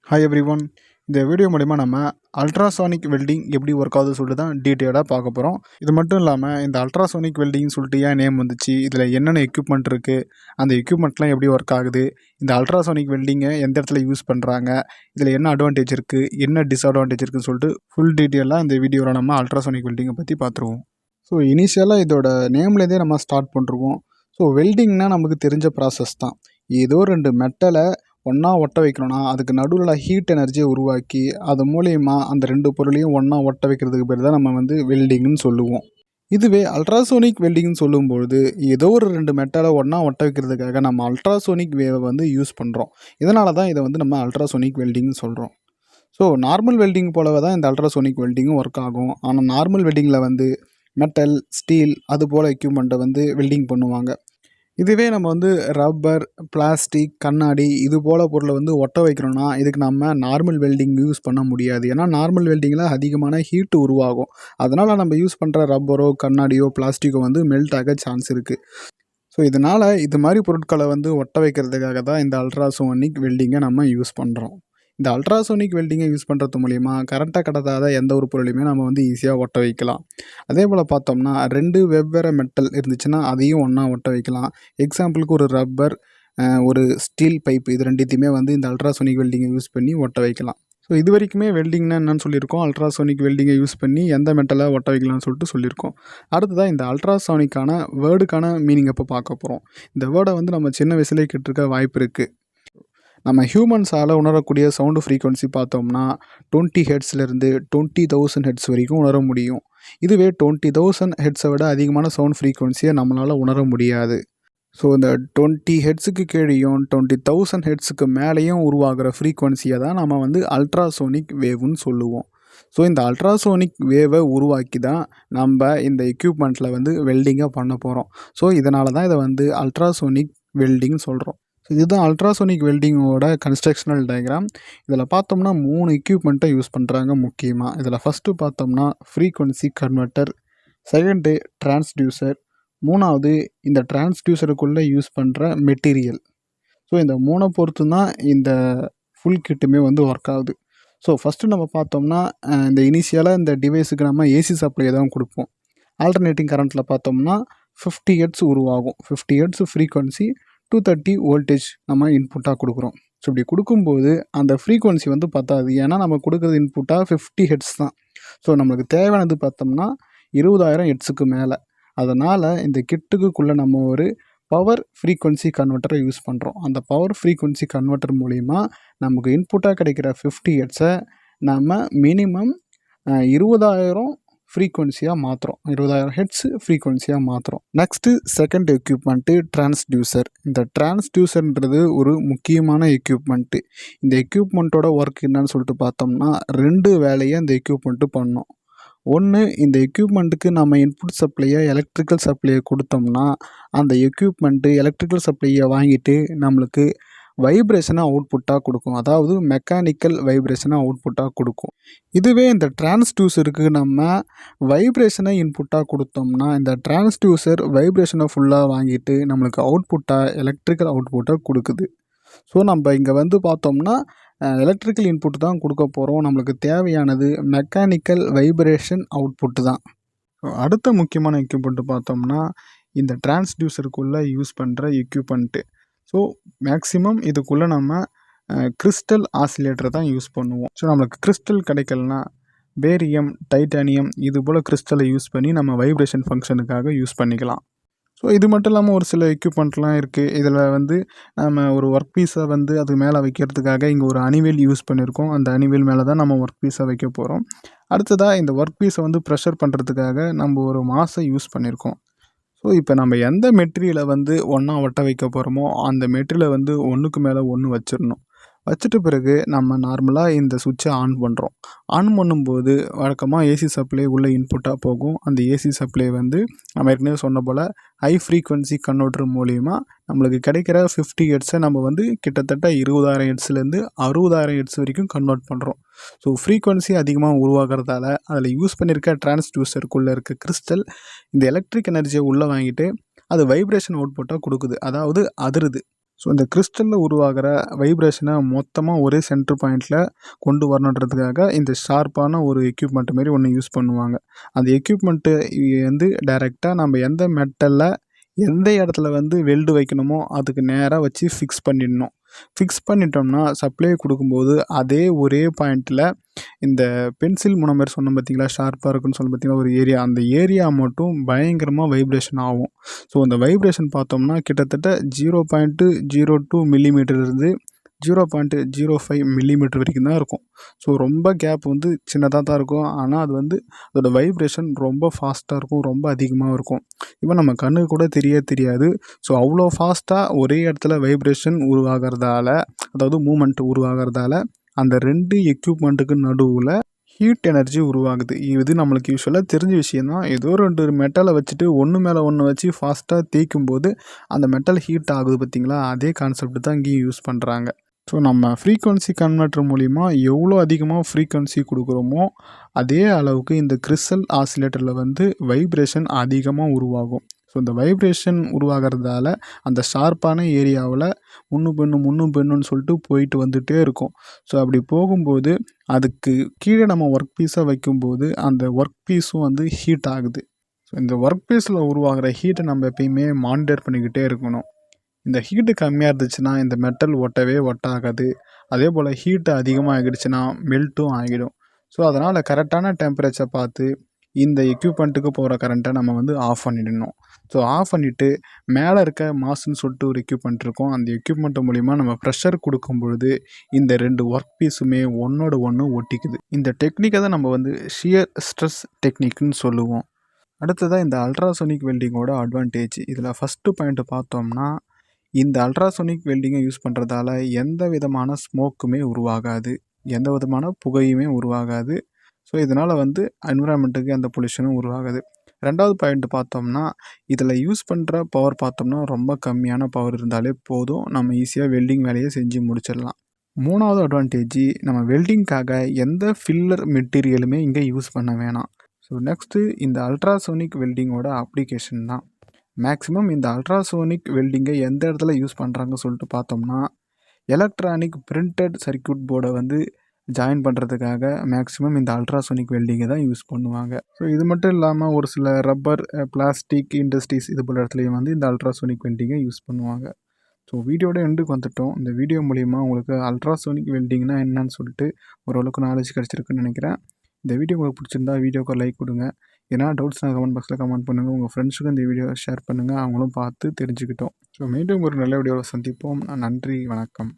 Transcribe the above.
Hi everyone. இந்த video மூலிமா நம்ம அல்ட்ராசானிக் வெல்டிங் எப்படி ஒர்க் ஆகுதுன்னு சொல்லிட்டு தான் டீட்டெயிலாக பார்க்க போகிறோம். இது மட்டும் இல்லாமல் இந்த அல்ட்ராசானிக் வெல்டிங்னு சொல்லிட்டு ஏன் நேம் வந்துச்சு, இதில் என்னென்ன எக்யூப்மெண்ட் இருக்குது, அந்த எக்யூப்மெண்ட்லாம் எப்படி ஒர்க் ஆகுது, இந்த அல்ட்ராசானிக் வெல்டிங்கை எந்த இடத்துல யூஸ் பண்ணுறாங்க, இதில் என்ன அட்வான்டேஜ் இருக்குது, என்ன டிஸ்அட்வான்டேஜ் இருக்குதுன்னு சொல்லிட்டு ஃபுல் டீட்டெயிலாக இந்த வீடியோவில் நம்ம அல்ட்ராசானிக் வெல்டிங்கை பற்றி பார்த்துருவோம். ஸோ இனிஷியலாக இதோட நேம்லேருந்தே நம்ம ஸ்டார்ட் பண்ணுருவோம். ஸோ வெல்டிங்னால் நமக்கு தெரிஞ்ச ப்ராசஸ் தான். ஏதோ ரெண்டு மெட்டலை ஒன்றா ஒட்ட வைக்கணும்னா அதுக்கு நடுவில் ஹீட் எனர்ஜியை உருவாக்கி அது மூலயமா அந்த ரெண்டு பொருளையும் ஒன்றா ஒட்ட வைக்கிறதுக்கு பேர் தான் நம்ம வெல்டிங்னு சொல்லுவோம். இதுவே அல்ட்ராசோனிக் வெல்டிங்னு சொல்லும்பொழுது ஏதோ ஒரு ரெண்டு மெட்டலை ஒன்றா ஒட்ட வைக்கிறதுக்காக நம்ம அல்ட்ராசோனிக் வேவை யூஸ் பண்ணுறோம். இதனால தான் இதை நம்ம அல்ட்ராசோனிக் வெல்டிங்னு சொல்கிறோம். ஸோ நார்மல் வெல்டிங் போலவே தான் இந்த அல்ட்ராசோனிக் வெல்டிங்கும் ஒர்க் ஆகும். ஆனால் நார்மல் வெல்டிங்கில் மெட்டல், ஸ்டீல் அது போல் எக்யூப்மெண்ட்டை வெல்டிங் பண்ணுவாங்க. இதுவே நம்ம ரப்பர், பிளாஸ்டிக், கண்ணாடி இது போல் பொருளை ஒட்ட வைக்கிறோன்னா இதுக்கு நம்ம நார்மல் வெல்டிங் யூஸ் பண்ண முடியாது. ஏன்னா நார்மல் வெல்டிங்கில் அதிகமான ஹீட்டு உருவாகும். அதனால் நம்ம யூஸ் பண்ணுற ரப்பரோ, கண்ணாடியோ, பிளாஸ்டிக்கோ மெல்ட் ஆக சான்ஸ் இருக்குது. ஸோ இதனால் இது மாதிரி பொருட்களை ஒட்ட வைக்கிறதுக்காக தான் இந்த அல்ட்ராசோனிக் வெல்டிங்கை நம்ம யூஸ் பண்ணுறோம். இந்த அல்ட்ராசோனிக் வெல்டிங்கை யூஸ் பண்ணுறது மூலிமா கரண்ட்டாக கடத்தாத எந்த ஒரு பொருளையுமே நம்ம ஈஸியாக ஒட்ட வைக்கலாம். அதே போல் பார்த்தோம்னா ரெண்டு வெவ்வேறு மெட்டல் இருந்துச்சுன்னா அதையும் ஒன்றா ஒட்ட வைக்கலாம். எக்ஸாம்பிளுக்கு ஒரு ரப்பர், ஒரு ஸ்டீல் பைப், இது ரெண்டுத்தையுமே இந்த அல்ட்ராசோனிக் வெல்டிங்கை யூஸ் பண்ணி ஒட்ட வைக்கலாம். ஸோ இது வரைக்குமே வெல்டிங்னா என்னன்னு சொல்லியிருக்கோம், அல்ட்ராசோனிக் வெல்டிங்கை யூஸ் பண்ணி எந்த மெட்டலை ஒட்ட வைக்கலாம்னு சொல்லிட்டு சொல்லியிருக்கோம். அடுத்ததாக இந்த அல்ட்ராசோனிக்கான வேர்டுக்கான மீனிங் எப்போ பார்க்க போகிறோம். இந்த வேர்டை நம்ம சின்ன வயசுலேயே கேட்டிருக்க வாய்ப்பு இருக்குது. நம்ம ஹியூமன்ஸால் உணரக்கூடிய சவுண்டு ஃப்ரீக்வன்சி பார்த்தோம்னா 20 ஹெர்ட்ஸ்லேருந்து 20,000 ஹெர்ட்ஸ் வரைக்கும் உணர முடியும். இதுவே 20,000 ஹெர்ட்ஸை விட அதிகமான சவுண்ட் ஃப்ரீக்வன்சியை நம்மளால் உணர முடியாது. ஸோ இந்த 20 ஹெர்ட்ஸுக்கு கீழேயும் 20,000 ஹெர்ட்ஸுக்கு மேலேயும் உருவாகிற ஃப்ரீக்வன்சியை தான் நம்ம அல்ட்ராசோனிக் வேவ்னு சொல்லுவோம். ஸோ இந்த அல்ட்ராசோனிக் வேவை உருவாக்கி தான் நம்ம இந்த எக்யூப்மெண்ட்டில் வெல்டிங்காக பண்ண போகிறோம். ஸோ இதனால தான் இதை அல்ட்ராசோனிக் வெல்டிங் சொல்கிறோம். இதுதான் அல்ட்ராசோனிக் வெல்டிங்கோட கன்ஸ்ட்ரக்ஷனல் டயக்ராம். இதில் பார்த்தோம்னா 3 எக்யூப்மெண்ட்டை யூஸ் பண்ணுறாங்க முக்கியமாக. இதில் ஃபஸ்ட்டு பார்த்தோம்னா ஃப்ரீக்வன்சி கன்வெர்ட்டர், செகண்டு டிரான்ஸ்டியூசர், மூணாவது இந்த டிரான்ஸ்டியூசருக்குள்ளே யூஸ் பண்ணுற மெட்டீரியல். ஸோ இந்த 3 பொறுத்து தான் இந்த ஃபுல் கிட்டுமே ஒர்க் ஆகுது. ஸோ ஃபஸ்ட்டு நம்ம பார்த்தோம்னா இந்த இனிஷியலாக இந்த டிவைஸுக்கு நம்ம ஏசி சப்ளை தான் கொடுப்போம். ஆல்டர்னேட்டிங் கரண்ட்டில் பார்த்தோம்னா 50 ஹெர்ட்ஸ் உருவாகும். 50 ஹெர்ட்ஸ் ஃப்ரீக்வன்சி, 230 வோல்டேஜ் நம்ம இன்புட்டாக கொடுக்குறோம். ஸோ இப்படி கொடுக்கும்போது அந்த ஃப்ரீக்வன்சி பத்தாது. ஏன்னா நம்ம கொடுக்குறது இன்புட்டாக 50 ஹெர்ட்ஸ் தான். ஸோ நம்மளுக்கு தேவையானது பார்த்தோம்னா 20,000 ஹெர்ட்ஸுக்கு மேலே. அதனால் இந்த கிட்டுக்குள்ளே நம்ம ஒரு பவர் ஃப்ரீக்வன்சி கன்வெர்ட்டரை யூஸ் பண்ணுறோம். அந்த பவர் ஃப்ரீக்வன்சி கன்வெர்ட்டர் மூலிமா நமக்கு இன்புட்டாக கிடைக்கிற 50 ஹெர்ட்ஸை நம்ம மினிமம் 20,000 ஃப்ரீக்வன்சியாக மாற்றுறோம். 20,000 ஹெர்ட்ஸ் ஃப்ரீக்வன்சியாக மாற்றுறோம். Next second equipment transducer. இந்த டிரான்ஸ்டியூசர்ன்றது ஒரு முக்கியமான எக்யூப்மெண்ட்டு. இந்த எக்யூப்மெண்ட்டோட ஒர்க் என்னன்னு சொல்லிட்டு பார்த்தோம்னா 2 வேலையை இந்த எக்யூப்மெண்ட்டு பண்ணும். ஒன்று, இந்த எக்யூப்மெண்ட்டுக்கு நம்ம இன்புட் சப்ளையை, எலக்ட்ரிக்கல் சப்ளையை கொடுத்தோம்னா அந்த எக்யூப்மெண்ட்டு எலக்ட்ரிக்கல் சப்ளையை வாங்கிட்டு நம்மளுக்கு வைப்ரேஷனை அவுட்புட்டாக கொடுக்கும். அதாவது மெக்கானிக்கல் வைப்ரேஷனை அவுட்புட்டாக கொடுக்கும். இதுவே இந்த டிரான்ஸ்டியூசருக்கு நம்ம வைப்ரேஷனை இன்புட்டாக கொடுத்தோம்னா இந்த டிரான்ஸ்டியூசர் வைப்ரேஷனை ஃபுல்லாக வாங்கிட்டு நம்மளுக்கு அவுட்புட்டாக எலக்ட்ரிக்கல் அவுட்புட்டாக கொடுக்குது. ஸோ நம்ம இங்கே பார்த்தோம்னா எலக்ட்ரிக்கல் இன்புட் தான் கொடுக்க போகிறோம். நம்மளுக்கு தேவையானது மெக்கானிக்கல் வைப்ரேஷன் அவுட்புட்டு தான். அடுத்த முக்கியமான எக்யூப்மெண்ட்டு பார்த்தோம்னா இந்த டிரான்ஸ்டியூசருக்குள்ளே யூஸ் பண்ணுற எக்யூப்மெண்ட்டு. ஸோ மேக்ஸிமம் இதுக்குள்ளே நம்ம கிறிஸ்டல் ஆசிலேட்டரை தான் யூஸ் பண்ணுவோம். ஸோ நம்மளுக்கு கிறிஸ்டல் கிடைக்கலனா பேரியம், டைட்டானியம் இது போல் கிறிஸ்டலை யூஸ் பண்ணி நம்ம வைப்ரேஷன் ஃபங்க்ஷனுக்காக யூஸ் பண்ணிக்கலாம். ஸோ இது மட்டும் இல்லாமல் ஒரு சில எக்யூப்மெண்ட்லாம் இருக்குது. இதில் நம்ம ஒரு ஒர்க் பீஸை அது மேலே வைக்கிறதுக்காக இங்கே ஒரு அணிவேல் யூஸ் பண்ணியிருக்கோம். அந்த அணிவேல் மேலே தான் நம்ம ஒர்க் பீஸை வைக்க போகிறோம். அடுத்ததாக இந்த ஒர்க் பீஸை ப்ரெஷர் பண்ணுறதுக்காக நம்ம ஒரு மாஸை யூஸ் பண்ணியிருக்கோம். ஸோ இப்போ நம்ம எந்த மெட்டீரியலை ஒன்றா ஒட்ட வைக்க போகிறோமோ அந்த மெட்டீரியலை ஒன்றுக்கு மேலே ஒன்று வச்சிடணும். வச்சுட்ட பிறகு நம்ம நார்மலாக இந்த சுவிட்சை ஆன் பண்ணுறோம். ஆன் பண்ணும்போது வழக்கமாக ஏசி சப்ளை உள்ள இன்புட்டாக போகும். அந்த ஏசி சப்ளை நம்ம ஏற்கனவே சொன்ன போல் ஹை ஃப்ரீக்வன்சி கன்வெர்ட்டர் மூலிமா நம்மளுக்கு கிடைக்கிற 50 ஹெர்ட்ஸை நம்ம கிட்டத்தட்ட 20,000 ஹெர்ட்ஸ்லேருந்து 60,000 ஹெர்ட்ஸ் வரைக்கும் கன்வெர்ட் பண்ணுறோம். ஸோ ஃப்ரீக்வன்சி அதிகமாக உருவாகிறதால அதில் யூஸ் பண்ணியிருக்க டிரான்ஸ்டியூசருக்குள்ளே இருக்க கிறிஸ்டல் இந்த எலக்ட்ரிக் எனர்ஜியை உள்ளே வாங்கிட்டு அது வைப்ரேஷன் அவுட்புட்டாக கொடுக்குது. அதாவது அதிருது. ஸோ இந்த கிறிஸ்டலில் உருவாகிற வைப்ரேஷனை மொத்தமாக ஒரே சென்டர் பாயிண்டில் கொண்டு வரணுன்றதுக்காக இந்த ஷார்ப்பான ஒரு எக்யூப்மெண்ட் மாரி ஒன்று யூஸ் பண்ணுவாங்க. அந்த எக்யூப்மெண்ட்டு வந்து டைரெக்டாக நம்ம எந்த மெட்டலில் எந்த இடத்துல வந்து வெல்டு வைக்கணுமோ அதுக்கு நேராக வச்சு ஃபிக்ஸ் பண்ணிடணும். ஃபிக்ஸ் பண்ணிட்டோம்னா சப்ளை கொடுக்கும்போது அதே ஒரே பாயிண்டில் இந்த பென்சில் முனை மாரி சொன்னோம் பார்த்தீங்களா, ஷார்ப்பாக இருக்குன்னு சொன்னோம் பார்த்தீங்களா ஒரு ஏரியா, அந்த ஏரியா மட்டும் பயங்கரமாக வைப்ரேஷன் ஆகும். ஸோ அந்த வைப்ரேஷன் பார்த்தோம்னா கிட்டத்தட்ட 0.02 மில்லிமீட்டர்லேருந்து 0.05 மில்லிமீட்டர் வரைக்கும் தான் இருக்கும். ஸோ ரொம்ப கேப் வந்து சின்னதாக தான் இருக்கும். ஆனால் அது வந்து அதோட வைப்ரேஷன் ரொம்ப ஃபாஸ்ட்டாக இருக்கும், ரொம்ப அதிகமாக இருக்கும். இப்போ நம்ம கண்ணுக்கு கூட தெரியாது. ஸோ அவ்வளோ ஃபாஸ்ட்டாக ஒரே இடத்துல வைப்ரேஷன் உருவாகிறதால, அதாவது மூமெண்ட் உருவாகிறதால அந்த 2 எக்யூப்மெண்ட்டுக்கு நடுவில் ஹீட் எனர்ஜி உருவாகுது. இது நம்மளுக்கு யூசுவலாக தெரிஞ்ச விஷயம் தான். ஏதோ 2 மெட்டலை வச்சுட்டு ஒன்று மேலே ஒன்று வச்சு ஃபாஸ்ட்டாக தேய்க்கும்போது அந்த மெட்டல் ஹீட் ஆகுது பார்த்தீங்களா, அதே கான்செப்ட் தான் இங்கேயும் யூஸ் பண்ணுறாங்க. ஸோ நம்ம ஃப்ரீக்வன்சி கன்வெர்ட்டர் மூலிமா எவ்வளோ அதிகமாக ஃப்ரீக்வன்சி கொடுக்குறோமோ அதே அளவுக்கு இந்த கிறிஸ்டல் ஆசிலேட்டரில் வந்து வைப்ரேஷன் அதிகமாக உருவாகும். ஸோ இந்த வைப்ரேஷன் உருவாகிறதால அந்த ஷார்ப்பான ஏரியாவில் முன்னும் பின்னுன்னு சொல்லிட்டு போயிட்டு வந்துகிட்டே இருக்கும். ஸோ அப்படி போகும்போது அதுக்கு கீழே நம்ம ஒர்க் பீஸை வைக்கும்போது அந்த ஒர்க் பீஸும் வந்து ஹீட் ஆகுது. ஸோ இந்த ஒர்க் பீஸில் உருவாகிற ஹீட்டை நம்ம எப்பயுமே மானிட்டர் பண்ணிக்கிட்டே இருக்கணும். இந்த ஹீட்டு கம்மியாக இருந்துச்சுன்னா இந்த மெட்டல் ஒட்டாகாது. அதே போல் ஹீட்டு அதிகமாக ஆகிடுச்சுன்னா மெல்ட்டும் ஆகிடும். ஸோ அதனால் கரெக்டான டெம்பரேச்சர் பார்த்து இந்த எக்யூப்மெண்ட்டுக்கு போகிற கரண்ட்டை நம்ம வந்து ஆஃப் பண்ணிடணும். ஸோ ஆஃப் பண்ணிவிட்டு மேலே இருக்க மாஸ்ன்னு சொல்லிட்டு ஒரு எக்யூப்மெண்ட் இருக்கும். அந்த எக்யூப்மெண்ட் மூலிமா நம்ம ப்ரெஷர் கொடுக்கும் பொழுது இந்த 2 ஒர்க் பீஸுமே ஒன்றோட ஒன்று ஒட்டிக்குது. இந்த டெக்னிக்கை தான் நம்ம வந்து ஷியர் ஸ்ட்ரெஸ் டெக்னிக்னு சொல்லுவோம். அடுத்ததாக இந்த அல்ட்ராசோனிக் வெல்டிங்கோட அட்வான்டேஜ். இதில் ஃபஸ்ட்டு பாயிண்ட்டு பார்த்தோம்னா, இந்த அல்ட்ராசோனிக் வெல்டிங்கை யூஸ் பண்ணுறதால எந்த விதமான ஸ்மோக்குமே உருவாகாது, எந்த விதமான புகையுமே உருவாகாது. ஸோ இதனால் வந்து என்விரான்மெண்ட்டுக்கு எந்த பொல்யூஷனும் உருவாகாது. 2வது பாயிண்ட் பார்த்தோம்னா, இதில் யூஸ் பண்ணுற பவர் பார்த்தோம்னா ரொம்ப கம்மியான பவர் இருந்தாலே போதும், நம்ம ஈஸியாக வெல்டிங் வேலையை செஞ்சு முடிச்சிடலாம். 3வது அட்வான்டேஜ், நம்ம வெல்டிங்காக எந்த ஃபில்லர் மெட்டீரியலுமே இங்கே யூஸ் பண்ண வேணாம். ஸோ நெக்ஸ்ட்டு இந்த அல்ட்ராசோனிக் வெல்டிங்கோட அப்ளிகேஷன் தான். மேக்ஸிமம் இந்த அல்ட்ராசோனிக் வெல்டிங்கை எந்த இடத்துல யூஸ் பண்ணுறாங்கன்னு சொல்லிட்டு பார்த்தோம்னா, எலக்ட்ரானிக் பிரிண்டட் சர்க்யூட் போர்டை வந்து ஜாயின் பண்ணுறதுக்காக மேக்ஸிமம் இந்த அல்ட்ராசோனிக் வெல்டிங்கை தான் யூஸ் பண்ணுவாங்க. ஸோ இது மட்டும் இல்லாமல் ஒரு சில ரப்பர், பிளாஸ்டிக் இண்டஸ்ட்ரீஸ் இது போல் இடத்துலையும் வந்து இந்த அல்ட்ராசோனிக் வெல்டிங்கை யூஸ் பண்ணுவாங்க. ஸோ வீடியோட எண்டுக்கு வந்துட்டோம். இந்த வீடியோ மூலிமா உங்களுக்கு அல்ட்ராசோனிக் வெல்டிங்னா என்னன்னு சொல்லிட்டு ஓரளவுக்கு நாலேஜ் கிடச்சிருக்குன்னு நினைக்கிறேன். இந்த வீடியோ உங்களுக்கு பிடிச்சிருந்தா வீடியோக்கு லைக் கொடுங்க. ஏன்னா டவுட்ஸ்னால் கமெண்ட் பாக்ஸில் கமெண்ட் பண்ணுங்கள். உங்கள் ஃப்ரெண்ட்ஸுக்கும் இந்த வீடியோ ஷேர் பண்ணுங்கள், அவங்களும் பார்த்து தெரிஞ்சுக்கிட்டோம். ஸோ மீண்டும் ஒரு நல்ல வீடியோவில் சந்திப்போம். நன்றி, வணக்கம்.